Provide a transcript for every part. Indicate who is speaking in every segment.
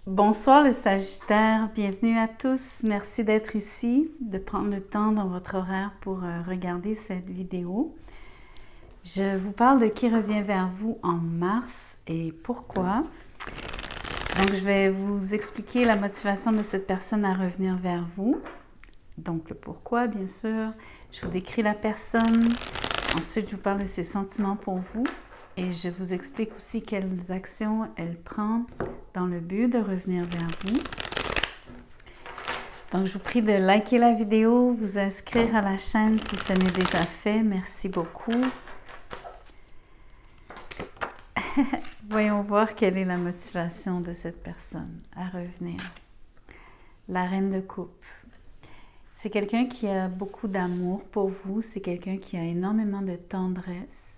Speaker 1: Bonsoir le Sagittaire, bienvenue à tous. Merci d'être ici, de prendre le temps dans votre horaire pour regarder cette vidéo. Je vous parle de qui revient vers vous en mars et pourquoi. Donc je vais vous expliquer la motivation de cette personne à revenir vers vous. Donc le pourquoi bien sûr. Je vous décris la personne. Ensuite je vous parle de ses sentiments pour vous. Et je vous explique aussi quelles actions elle prend dans le but de revenir vers vous. Donc, je vous prie de liker la vidéo, vous inscrire à la chaîne si ce n'est déjà fait. Merci beaucoup. Voyons voir quelle est la motivation de cette personne à revenir. La reine de coupe. C'est quelqu'un qui a beaucoup d'amour pour vous. C'est quelqu'un qui a énormément de tendresse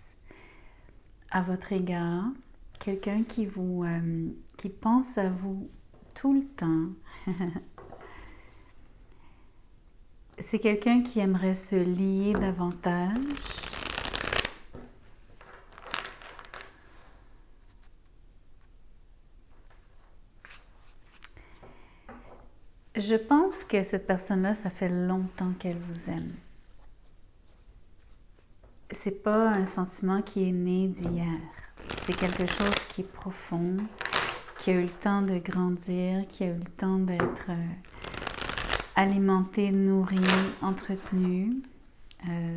Speaker 1: à votre égard, quelqu'un qui pense à vous tout le temps. C'est quelqu'un qui aimerait se lier davantage. Je pense que cette personne-là, ça fait longtemps qu'elle vous aime. C'est pas un sentiment qui est né d'hier. C'est quelque chose qui est profond, qui a eu le temps de grandir, qui a eu le temps d'être alimenté, nourri, entretenu.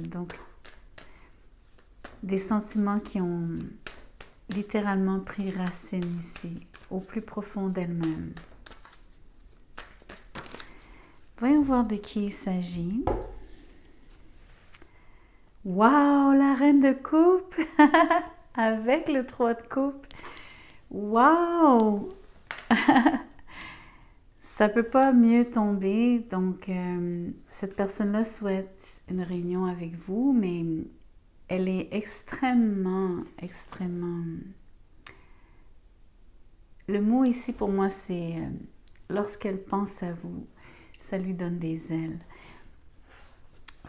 Speaker 1: Donc, des sentiments qui ont littéralement pris racine ici, au plus profond d'elle-même. Voyons voir de qui il s'agit. Waouh, la reine de coupe avec le 3 de coupe. Waouh! Ça peut pas mieux tomber. Donc, cette personne-là souhaite une réunion avec vous, mais elle est extrêmement... Le mot ici pour moi, c'est lorsqu'elle pense à vous, ça lui donne des ailes.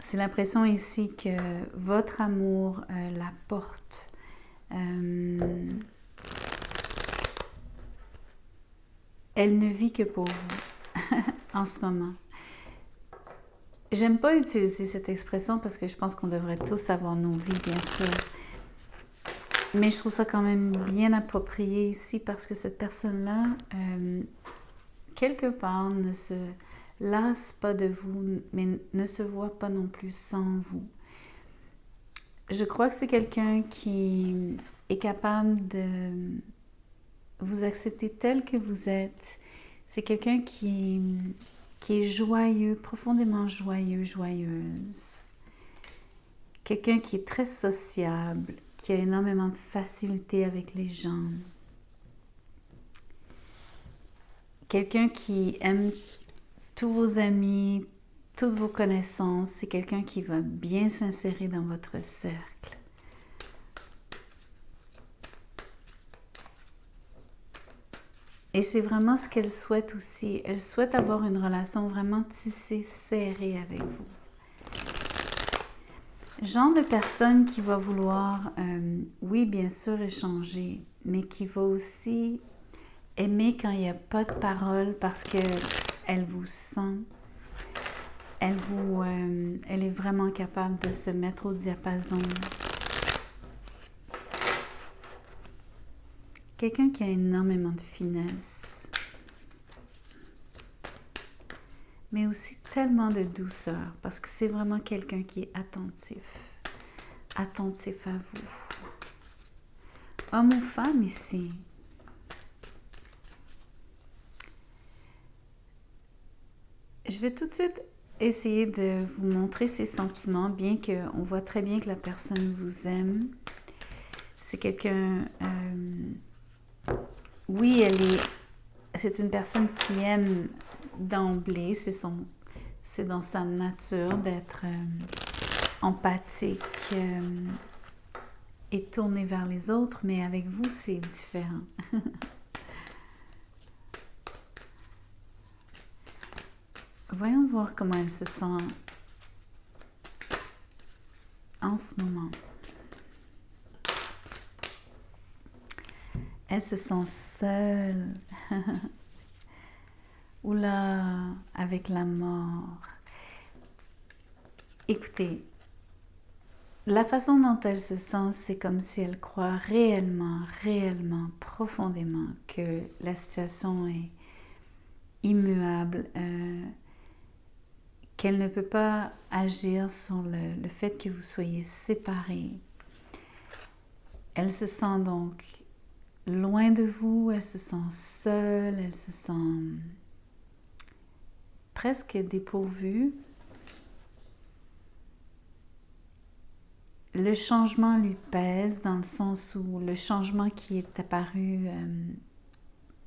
Speaker 1: C'est l'impression ici que votre amour la porte. Elle ne vit que pour vous en ce moment. J'aime pas utiliser cette expression parce que je pense qu'on devrait tous avoir nos vies, bien sûr. Mais je trouve ça quand même bien approprié ici parce que cette personne-là, quelque part, ne se lasse pas de vous, mais ne se voit pas non plus sans vous. Je crois que c'est quelqu'un qui est capable de vous accepter tel que vous êtes. C'est quelqu'un qui est joyeux, profondément joyeux, joyeuse. Quelqu'un qui est très sociable, qui a énormément de facilité avec les gens. Quelqu'un qui aime tous vos amis, toutes vos connaissances. C'est quelqu'un qui va bien s'insérer dans votre cercle. Et c'est vraiment ce qu'elle souhaite aussi. Elle souhaite avoir une relation vraiment tissée, serrée avec vous. Genre de personne qui va vouloir, oui, bien sûr, échanger, mais qui va aussi aimer quand il n'y a pas de parole parce qu'elle vous sent. Elle est vraiment capable de se mettre au diapason. Quelqu'un qui a énormément de finesse, mais aussi tellement de douceur, parce que c'est vraiment quelqu'un qui est attentif à vous. Homme ou femme ici. Je vais tout de suite essayer de vous montrer ses sentiments, bien qu'on voit très bien que la personne vous aime. C'est quelqu'un... oui, c'est une personne qui aime d'emblée, c'est dans sa nature d'être empathique et tourné vers les autres, mais avec vous, c'est différent. Voyons voir comment elle se sent en ce moment. Elle se sent seule. Oula, avec la mort. Écoutez, la façon dont elle se sent, c'est comme si elle croit réellement, profondément que la situation est immuable, qu'elle ne peut pas agir sur le fait que vous soyez séparés. Elle se sent donc loin de vous, elle se sent seule, elle se sent presque dépourvue. Le changement lui pèse dans le sens où le changement qui est apparu,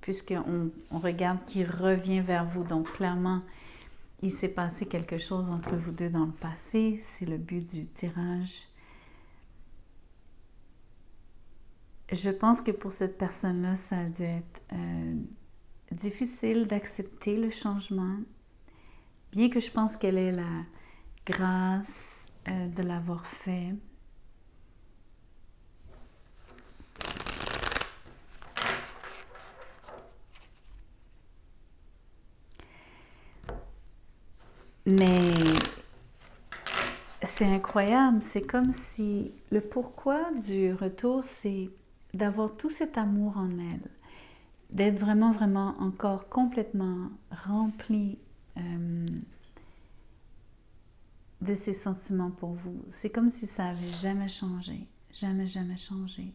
Speaker 1: puisqu'on regarde qu'il revient vers vous, donc clairement, il s'est passé quelque chose entre vous deux dans le passé, c'est le but du tirage. Je pense que pour cette personne-là, ça a dû être difficile d'accepter le changement, bien que je pense qu'elle ait la grâce de l'avoir fait. Mais c'est incroyable, c'est comme si le pourquoi du retour, c'est d'avoir tout cet amour en elle, d'être vraiment encore complètement rempli de ses sentiments pour vous. C'est comme si ça n'avait jamais changé, jamais changé.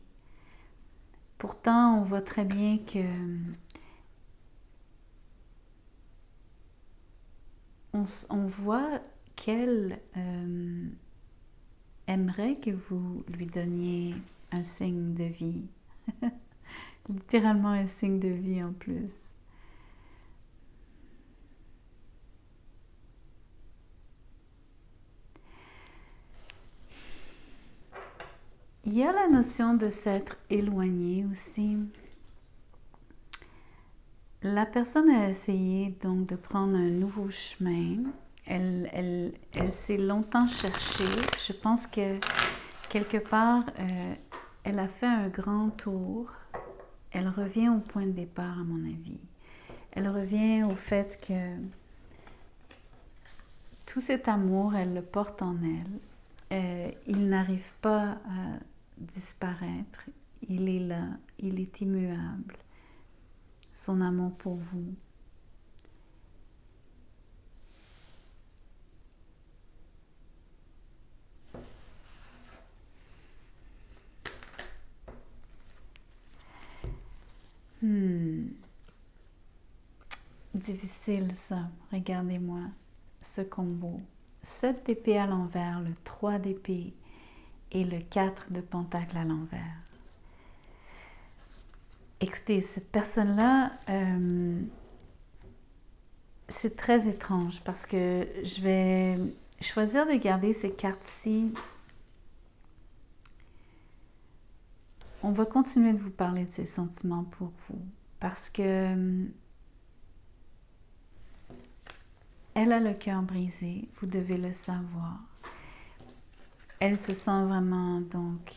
Speaker 1: Pourtant, on voit très bien que on voit qu'elle aimerait que vous lui donniez un signe de vie. Littéralement un signe de vie en plus. Il y a la notion de s'être éloigné aussi. La personne a essayé donc de prendre un nouveau chemin. Elle s'est longtemps cherchée. Je pense que quelque part, elle a fait un grand tour. Elle revient au point de départ, à mon avis. Elle revient au fait que tout cet amour, elle le porte en elle. Il n'arrive pas à disparaître. Il est là. Il est immuable. Son amour pour vous. Difficile ça, regardez-moi ce combo. 7 d'épée à l'envers, le 3 d'épée et le 4 de pentacle à l'envers. Écoutez, cette personne-là, c'est très étrange parce que je vais choisir de garder ces cartes-ci. On va continuer de vous parler de ses sentiments pour vous parce que elle a le cœur brisé, vous devez le savoir. Elle se sent vraiment donc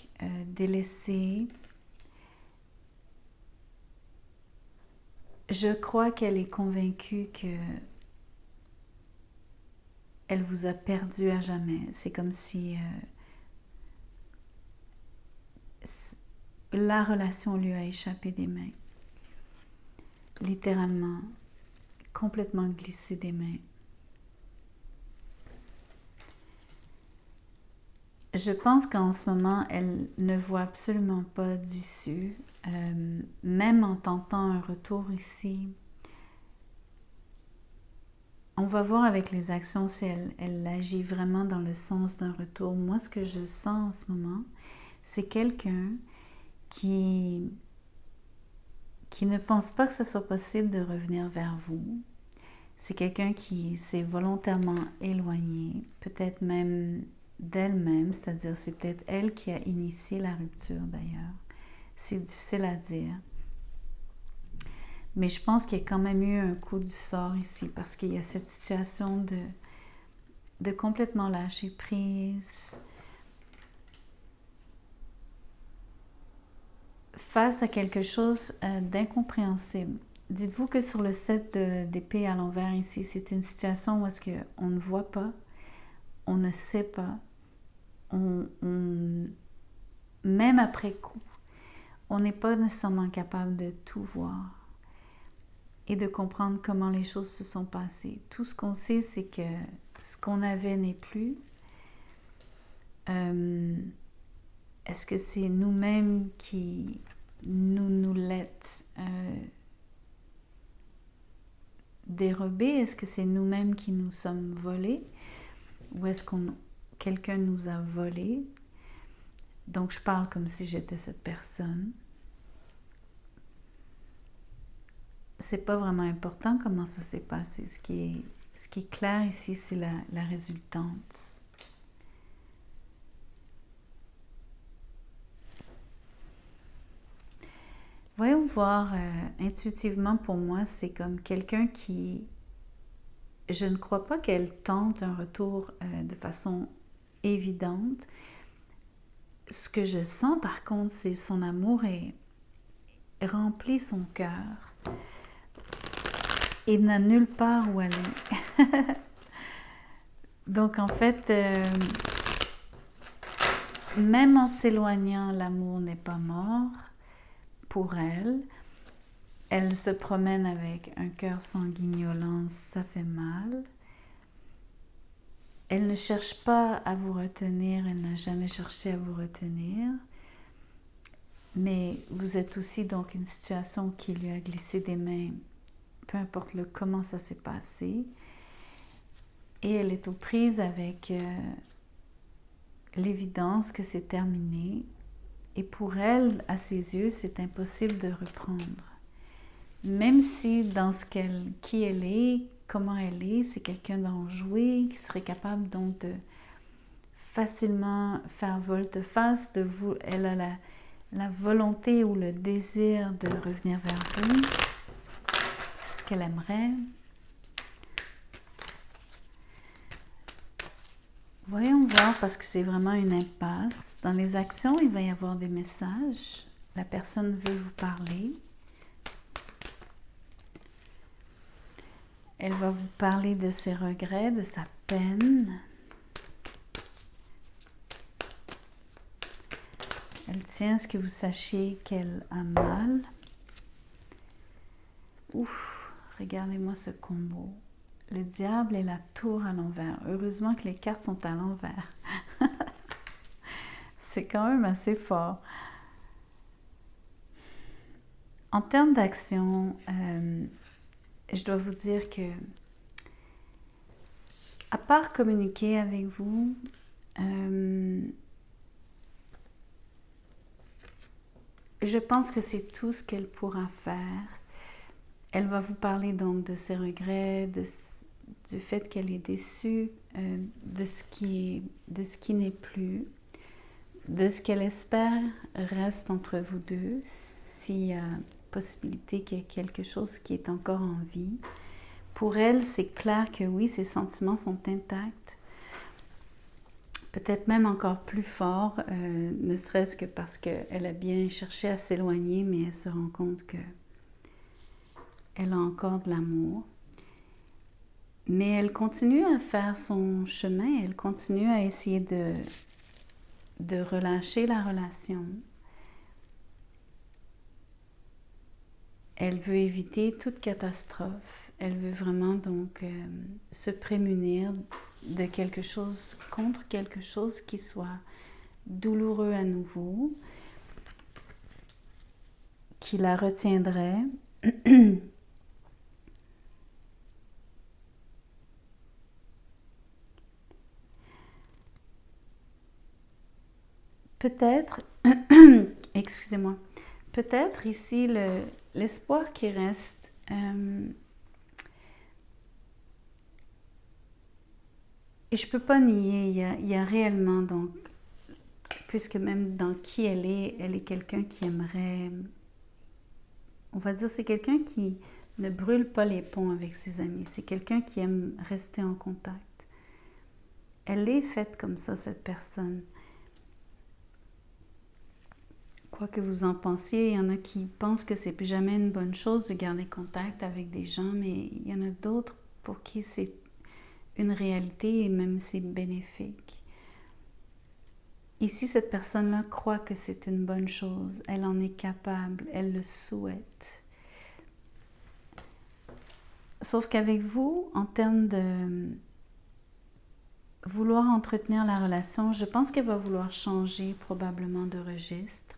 Speaker 1: délaissée. Je crois qu'elle est convaincue que elle vous a perdu à jamais. C'est comme si la relation lui a échappé des mains. Littéralement, complètement glissé des mains. Je pense qu'en ce moment, elle ne voit absolument pas d'issue. Même en tentant un retour ici, on va voir avec les actions si elle agit vraiment dans le sens d'un retour. Moi, ce que je sens en ce moment, c'est quelqu'un qui ne pense pas que ce soit possible de revenir vers vous. C'est quelqu'un qui s'est volontairement éloigné, peut-être même d'elle-même, c'est-à-dire c'est peut-être elle qui a initié la rupture d'ailleurs. C'est difficile à dire. Mais je pense qu'il y a quand même eu un coup du sort ici parce qu'il y a cette situation de complètement lâcher prise face à quelque chose d'incompréhensible. dites-vous que sur le 7 d'épée à l'envers ici, c'est une situation où est-ce qu'on ne voit pas, on ne sait pas, même après coup, on n'est pas nécessairement capable de tout voir et de comprendre comment les choses se sont passées. Tout ce qu'on sait, c'est que ce qu'on avait n'est plus. Est-ce que c'est nous-mêmes qui nous l'êtes dérobés? Est-ce que c'est nous-mêmes qui nous sommes volés? Ou est-ce que quelqu'un nous a volés? Donc, je parle comme si j'étais cette personne. C'est pas vraiment important comment ça s'est passé. Ce qui est clair ici, c'est la résultante. Voyons voir, intuitivement pour moi, c'est comme quelqu'un qui... Je ne crois pas qu'elle tente un retour de façon évidente. Ce que je sens par contre, c'est son amour est rempli son cœur et n'a nulle part où aller. Donc en fait, même en s'éloignant, l'amour n'est pas mort pour elle. Elle se promène avec un cœur sanguignolant, ça fait mal. Elle ne cherche pas à vous retenir, elle n'a jamais cherché à vous retenir. Mais vous êtes aussi donc une situation qui lui a glissé des mains, peu importe comment ça s'est passé. Et elle est aux prises avec l'évidence que c'est terminé. Et pour elle, à ses yeux, c'est impossible de reprendre. Même si dans qui elle est, comment elle est, c'est quelqu'un d'enjoué, qui serait capable donc de facilement faire volte-face, elle a la volonté ou le désir de revenir vers vous. C'est ce qu'elle aimerait. Voyons voir, parce que c'est vraiment une impasse. Dans les actions, il va y avoir des messages. La personne veut vous parler. Elle va vous parler de ses regrets, de sa peine. Elle tient à ce que vous sachiez qu'elle a mal. Ouf, regardez-moi ce combo. Le diable et la tour à l'envers. Heureusement que les cartes sont à l'envers. C'est quand même assez fort. En termes d'action, je dois vous dire que, à part communiquer avec vous, je pense que c'est tout ce qu'elle pourra faire. Elle va vous parler donc de ses regrets, du fait qu'elle est déçue, de ce qui n'est plus, de ce qu'elle espère reste entre vous deux, s'il y a possibilité qu'il y ait quelque chose qui est encore en vie. Pour elle, c'est clair que oui, ses sentiments sont intacts, peut-être même encore plus forts, ne serait-ce que parce qu'elle a bien cherché à s'éloigner, mais elle se rend compte que elle a encore de l'amour. Mais elle continue à faire son chemin, elle continue à essayer de relâcher la relation. Elle veut éviter toute catastrophe. Elle veut vraiment donc se prémunir de quelque chose, contre quelque chose qui soit douloureux à nouveau, qui la retiendrait. Peut-être, excusez-moi, peut-être ici l'espoir qui reste, et je ne peux pas nier, il y a réellement donc, puisque même dans qui elle est quelqu'un qui aimerait, on va dire c'est quelqu'un qui ne brûle pas les ponts avec ses amis, c'est quelqu'un qui aime rester en contact. Elle est faite comme ça, cette personne. quoi que vous en pensiez. Il y en a qui pensent que c'est plus jamais une bonne chose de garder contact avec des gens, mais il y en a d'autres pour qui c'est une réalité et même c'est bénéfique. Ici, cette personne-là croit que c'est une bonne chose. Elle en est capable, elle le souhaite. Sauf qu'avec vous, en termes de vouloir entretenir la relation, je pense qu'elle va vouloir changer probablement de registre.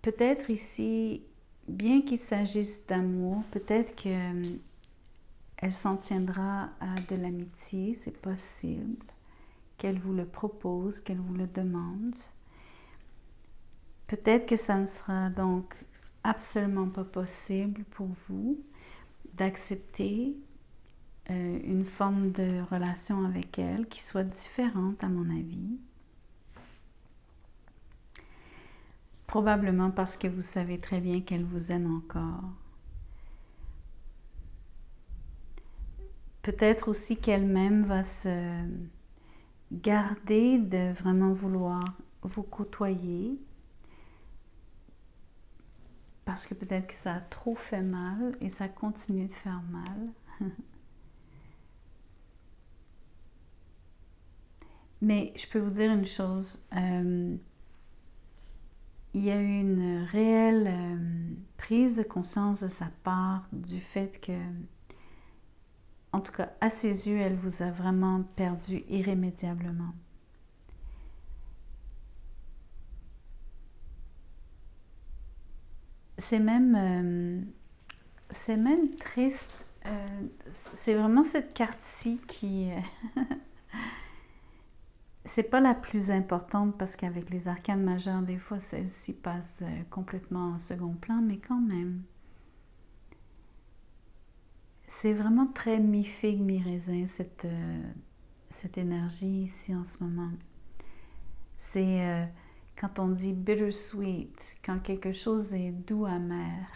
Speaker 1: Peut-être ici, bien qu'il s'agisse d'amour, peut-être qu'elle s'en tiendra à de l'amitié, c'est possible, qu'elle vous le propose, qu'elle vous le demande. Peut-être que ça ne sera donc absolument pas possible pour vous d'accepter une forme de relation avec elle qui soit différente, à mon avis. Probablement parce que vous savez très bien qu'elle vous aime encore. Peut-être aussi qu'elle-même va se garder de vraiment vouloir vous côtoyer parce que peut-être que ça a trop fait mal et ça continue de faire mal. Mais je peux vous dire une chose, il y a eu une réelle prise de conscience de sa part du fait que, en tout cas à ses yeux, elle vous a vraiment perdu irrémédiablement. C'est même triste. C'est vraiment cette carte-ci qui... c'est pas la plus importante parce qu'avec les arcanes majeures, des fois, celle-ci passe complètement en second plan, mais quand même. C'est vraiment très mi-figue, mi-raisin, cette énergie ici en ce moment. C'est quand on dit bittersweet, quand quelque chose est doux, amer,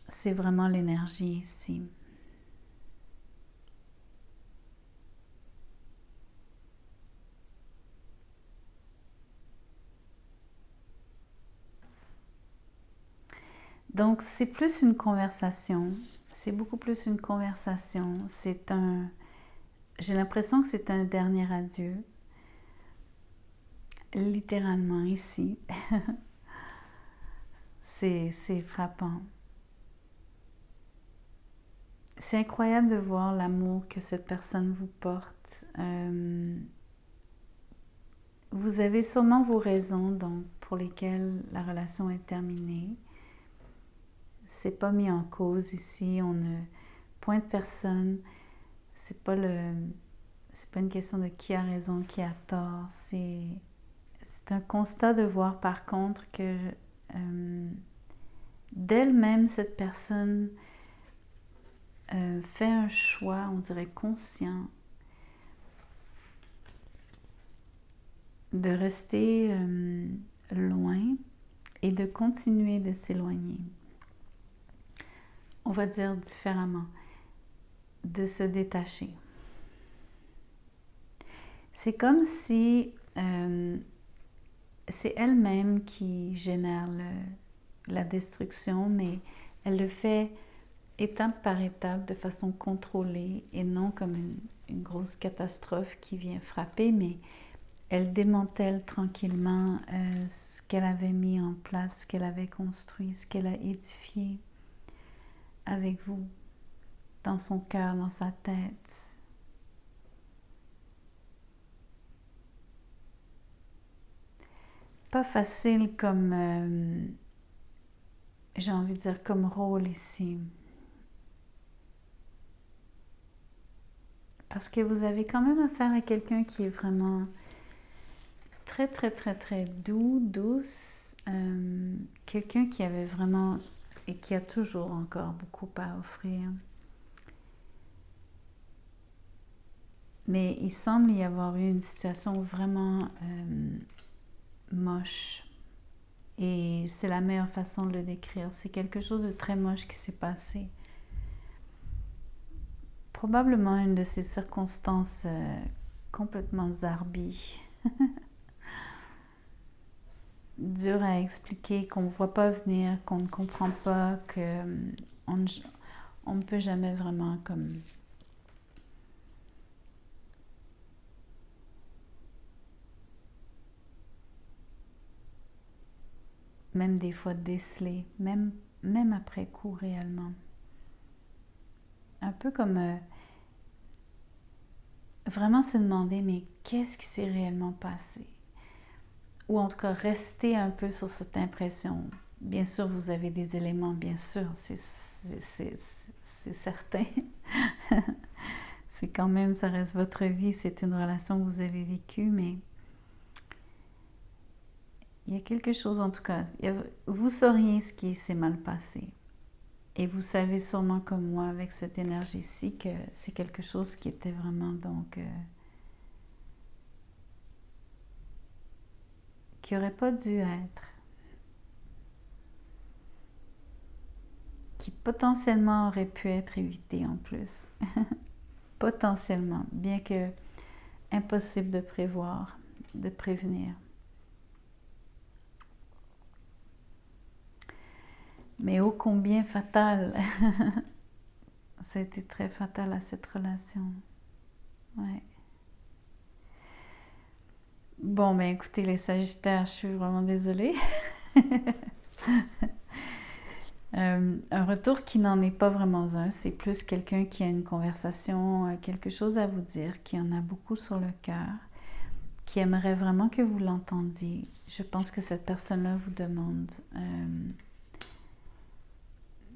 Speaker 1: c'est vraiment l'énergie ici. Donc, c'est plus une conversation. C'est beaucoup plus une conversation. J'ai l'impression que c'est un dernier adieu. Littéralement ici. C'est frappant. C'est incroyable de voir l'amour que cette personne vous porte. Vous avez sûrement vos raisons donc, pour lesquelles la relation est terminée. C'est pas mis en cause ici, on ne pointe personne. C'est pas une question de qui a raison, qui a tort. C'est un constat de voir par contre que d'elle-même, cette personne fait un choix, on dirait conscient, de rester loin et de continuer de s'éloigner. On va dire différemment, de se détacher. C'est comme si c'est elle-même qui génère la destruction, mais elle le fait étape par étape, de façon contrôlée et non comme une grosse catastrophe qui vient frapper, mais elle démantèle tranquillement ce qu'elle avait mis en place, ce qu'elle avait construit, ce qu'elle a édifié avec vous, dans son cœur, dans sa tête. Pas facile comme, j'ai envie de dire, comme rôle ici. Parce que vous avez quand même affaire à quelqu'un qui est vraiment très, très, très, très doux, douce. Quelqu'un qui avait vraiment et qui a toujours encore beaucoup à offrir. Mais il semble y avoir eu une situation vraiment moche. Et c'est la meilleure façon de le décrire. C'est quelque chose de très moche qui s'est passé. Probablement une de ces circonstances complètement zarbies. dur à expliquer, qu'on ne voit pas venir, qu'on ne comprend pas, qu'on ne peut jamais vraiment comme... Même des fois déceler, même après coup réellement. Un peu comme vraiment se demander, mais qu'est-ce qui s'est réellement passé? Ou en tout cas, rester un peu sur cette impression. Bien sûr, vous avez des éléments, bien sûr, c'est certain. C'est quand même, ça reste votre vie, c'est une relation que vous avez vécue, mais il y a quelque chose, en tout cas, vous sauriez ce qui s'est mal passé. Et vous savez sûrement comme moi, avec cette énergie-ci, que c'est quelque chose qui était vraiment, donc, qui n'aurait pas dû être. Qui potentiellement aurait pu être évité en plus. Potentiellement, bien que impossible de prévoir, de prévenir. Mais ô combien fatal. Ça a été très fatal à cette relation. Ouais. Bon, ben écoutez, les Sagittaires, je suis vraiment désolée. Un retour qui n'en est pas vraiment un, c'est plus quelqu'un qui a une conversation, quelque chose à vous dire, qui en a beaucoup sur le cœur, qui aimerait vraiment que vous l'entendiez. Je pense que cette personne-là vous demande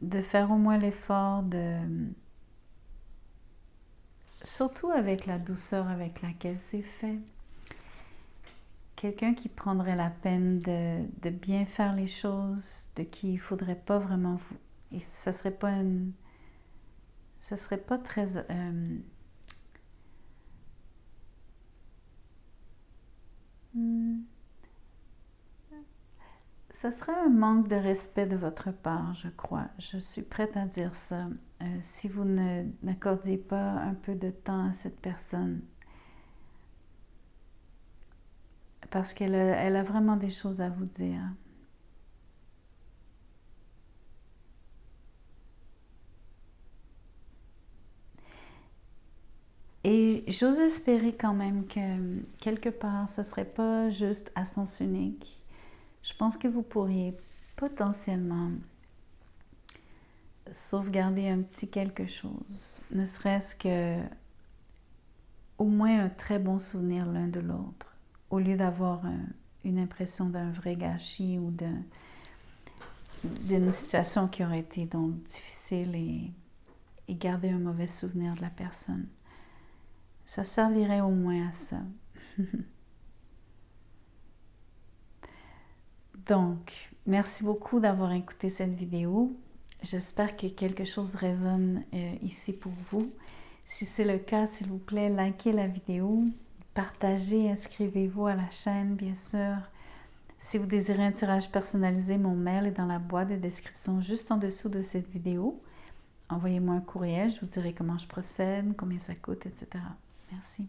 Speaker 1: de faire au moins l'effort de... Surtout avec la douceur avec laquelle c'est fait. Quelqu'un qui prendrait la peine de bien faire les choses, de qui il ne faudrait pas vraiment vous... Et ça serait pas une... Ce serait pas très... Ça serait un manque de respect de votre part, je crois. Je suis prête à dire ça. Si vous n'accordiez pas un peu de temps à cette personne, parce qu'elle a vraiment des choses à vous dire. Et j'ose espérer quand même que quelque part, ce ne serait pas juste à sens unique. Je pense que vous pourriez potentiellement sauvegarder un petit quelque chose, ne serait-ce que au moins un très bon souvenir l'un de l'autre, au lieu d'avoir une impression d'un vrai gâchis ou d'une situation qui aurait été donc difficile et garder un mauvais souvenir de la personne. Ça servirait au moins à ça. Donc, merci beaucoup d'avoir écouté cette vidéo. J'espère que quelque chose résonne ici pour vous. Si c'est le cas, s'il vous plaît, likez la vidéo, partagez, inscrivez-vous à la chaîne, bien sûr. Si vous désirez un tirage personnalisé, mon mail est dans la boîte de description juste en dessous de cette vidéo. Envoyez-moi un courriel, je vous dirai comment je procède, combien ça coûte, etc. Merci.